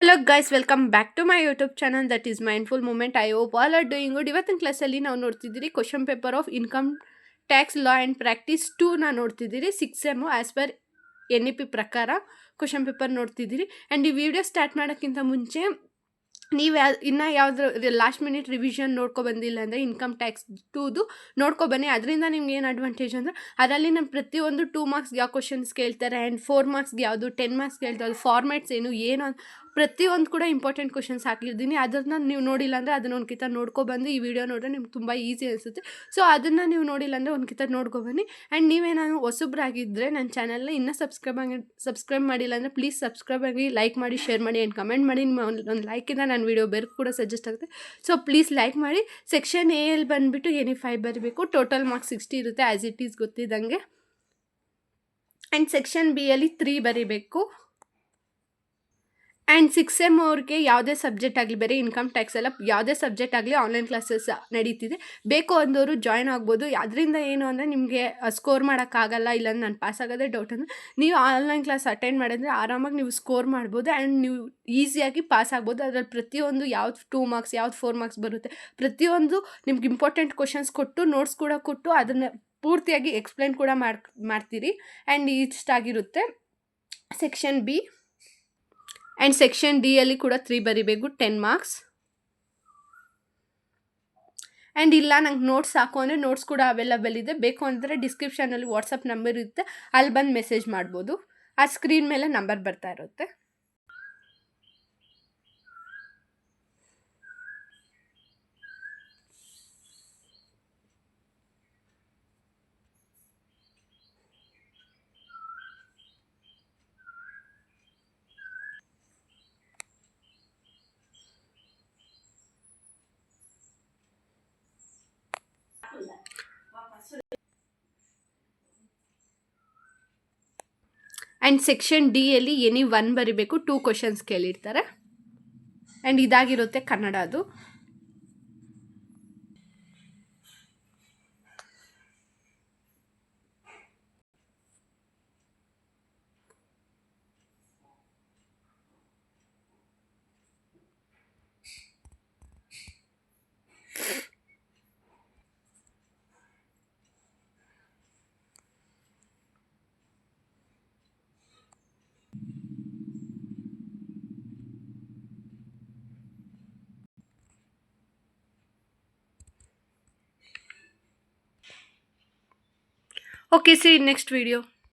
Hello guys, welcome back to my YouTube channel that is Mindful Moment. I hope all are doing good. ಇವತ್ತಿನ ಕ್ಲಾಸಲ್ಲಿ ನಾವು ನೋಡ್ತಿದ್ದೀರಿ question paper of income tax law and practice 2ನ ನೋಡ್ತಿದ್ದೀರಿ 6M as per NEP ಪ್ರಕಾರ question paper ನೋಡ್ತಿದ್ದೀರಿ. And ಈ video start ಮಾಡೋಕ್ಕಿಂತ ಮುಂಚೆ ನೀವು ಇನ್ನೂ ಯಾವ್ದು ಲಾಸ್ಟ್ ಮಿನಿಟ್ ರಿವಿಷನ್ ಬಂದಿಲ್ಲ ಅಂದರೆ ಇನ್ಕಮ್ ಟ್ಯಾಕ್ಸ್ 2ದು ನೋಡ್ಕೊಬನ್ನಿ. ಅದರಿಂದ ನಿಮ್ಗೆ ಏನು ಅಡ್ವಾಂಟೇಜ್ ಅಂದರೆ ಅದರಲ್ಲಿ ನಮ್ಮ ಪ್ರತಿಯೊಂದು 2 ಮಾರ್ಕ್ಸ್ಗೆ ಯಾವ ಕ್ವಶನ್ಸ್ ಕೇಳ್ತಾರೆ ಆ್ಯಂಡ್ 4 ಮಾರ್ಕ್ಸ್ಗೆ ಯಾವುದು 10 ಮಾರ್ಕ್ಸ್ ಕೇಳ್ತಾರೆ, ಅದು ಫಾರ್ಮ್ಯಾಟ್ಸ್ ಏನು ಪ್ರತಿಯೊಂದು ಕೂಡ ಇಂಪಾರ್ಟೆಂಟ್ ಕ್ವಶನ್ಸ್ ಹಾಕಿರ್ತೀನಿ. ಅದನ್ನು ನೀವು ನೋಡಿಲ್ಲ ಅಂದರೆ ಅದನ್ನು ಒಂದು ಕಿತ ನೋಡ್ಕೊಬಂದು ಈ ವಿಡಿಯೋ ನೋಡಿದ್ರೆ ನಿಮ್ಗೆ ತುಂಬ ಈಸಿ ಅನಿಸುತ್ತೆ. ಸೊ ಅದನ್ನು ನೀವು ನೋಡಿಲ್ಲ ಅಂದರೆ ಒಂದು ಕಿತ ನೋಡ್ಕೊಬನ್ನಿ. ಆ್ಯಂಡ್ ನೀವೇನಾದ್ರು ಹೊಸಬ್ರಾಗಿದ್ದರೆ ನನ್ನ ಚಾನಲ್ನ ಇನ್ನೂ ಸಬ್ಸ್ಕ್ರೈಬ್ ಮಾಡಿಲ್ಲ ಅಂದರೆ ಪ್ಲೀಸ್ ಸಬ್ಸ್ಕ್ರೈಬ್ ಆಗಿ, ಲೈಕ್ ಮಾಡಿ, ಶೇರ್ ಮಾಡಿ ಆ್ಯಂಡ್ ಕಮೆಂಟ್ ಮಾಡಿ. ನಿಮ್ಮ ಒಂದು ಲೈಕಿಂದ ನನ್ನ ವಿಡಿಯೋ ಬೇರೆ ಕೂಡ ಸಜೆಸ್ಟ್ ಆಗುತ್ತೆ. ಸೊ ಪ್ಲೀಸ್ ಲೈಕ್ ಮಾಡಿ. ಸೆಕ್ಷನ್ ಎ ಅಲ್ಲಿ ಬಂದುಬಿಟ್ಟು NE5 ಬರಬೇಕು. ಟೋಟಲ್ ಮಾರ್ಕ್ಸ್ 60 ಇರುತ್ತೆ ಆ್ಯಸ್ ಇಟ್ ಈಸ್ ಗೊತ್ತಿದ್ದಂಗೆ. ಆ್ಯಂಡ್ ಸೆಕ್ಷನ್ ಬಿ ಅಲ್ಲಿ 3 ಬರೀಬೇಕು. ಆ್ಯಂಡ್ 6M ಅವ್ರಿಗೆ ಯಾವುದೇ ಸಬ್ಜೆಕ್ಟ್ ಆಗಲಿ, ಬೇರೆ ಇನ್ಕಮ್ ಟ್ಯಾಕ್ಸ್ ಎಲ್ಲ ಯಾವುದೇ ಸಬ್ಜೆಕ್ಟ್ ಆಗಲಿ ಆನ್ಲೈನ್ ಕ್ಲಾಸಸ್ ನಡೀತಿದೆ. ಬೇಕು ಅಂದವರು ಜಾಯ್ನ್ ಆಗ್ಬೋದು. ಅದರಿಂದ ಏನು ಅಂದರೆ ನಿಮಗೆ ಸ್ಕೋರ್ ಮಾಡೋಕ್ಕಾಗಲ್ಲ, ಇಲ್ಲ ನಾನು ಪಾಸ್ ಆಗೋದೇ ಡೌಟ್ ಅಂದರೆ ನೀವು ಆನ್ಲೈನ್ ಕ್ಲಾಸ್ ಅಟೆಂಡ್ ಮಾಡಿದ್ರೆ ಆರಾಮಾಗಿ ನೀವು ಸ್ಕೋರ್ ಮಾಡ್ಬೋದು ಆ್ಯಂಡ್ ನೀವು ಈಸಿಯಾಗಿ ಪಾಸ್ ಆಗ್ಬೋದು. ಅದರಲ್ಲಿ ಪ್ರತಿಯೊಂದು ಯಾವ್ದು 2 ಮಾರ್ಕ್ಸ್ ಯಾವ್ದು 4 ಮಾರ್ಕ್ಸ್ ಬರುತ್ತೆ, ಪ್ರತಿಯೊಂದು ನಿಮ್ಗೆ ಇಂಪಾರ್ಟೆಂಟ್ ಕ್ವಶನ್ಸ್ ಕೊಟ್ಟು ನೋಟ್ಸ್ ಕೂಡ ಕೊಟ್ಟು ಅದನ್ನು ಪೂರ್ತಿಯಾಗಿ ಎಕ್ಸ್ಪ್ಲೈನ್ ಕೂಡ ಮಾಡ್ತೀರಿ. ಆ್ಯಂಡ್ ಇಷ್ಟಾಗಿರುತ್ತೆ section B. And section D ಅಲ್ಲಿ ಕೂಡ 3 ಬರೀಬೇಕು, 10 ಮಾರ್ಕ್ಸ್. ಆ್ಯಂಡ್ ಇಲ್ಲ ನಂಗೆ ನೋಟ್ಸ್ ಸಾಕು ಅಂದರೆ ನೋಟ್ಸ್ ಕೂಡ ಅವೈಲಬಲ್ ಇದೆ. ಬೇಕು ಅಂದರೆ ಡಿಸ್ಕ್ರಿಪ್ಷನಲ್ಲಿ ವಾಟ್ಸಪ್ ನಂಬರ್ ಇರುತ್ತೆ, ಅಲ್ಲಿ ಬಂದು ಮೆಸೇಜ್ ಮಾಡ್ಬೋದು. ಆ ಸ್ಕ್ರೀನ್ ಮೇಲೆ ನಂಬರ್ ಬರ್ತಾ ಇರುತ್ತೆ. ಆ್ಯಂಡ್ ಸೆಕ್ಷನ್ ಡಿ ಅಲ್ಲಿ NE1 ಬರೀಬೇಕು. 2 ಕ್ವಶನ್ಸ್ ಕೇಳಿರ್ತಾರೆ. ಆ್ಯಂಡ್ ಇದಾಗಿರುತ್ತೆ ಕನ್ನಡ ಅದು. Okay, see you in next video.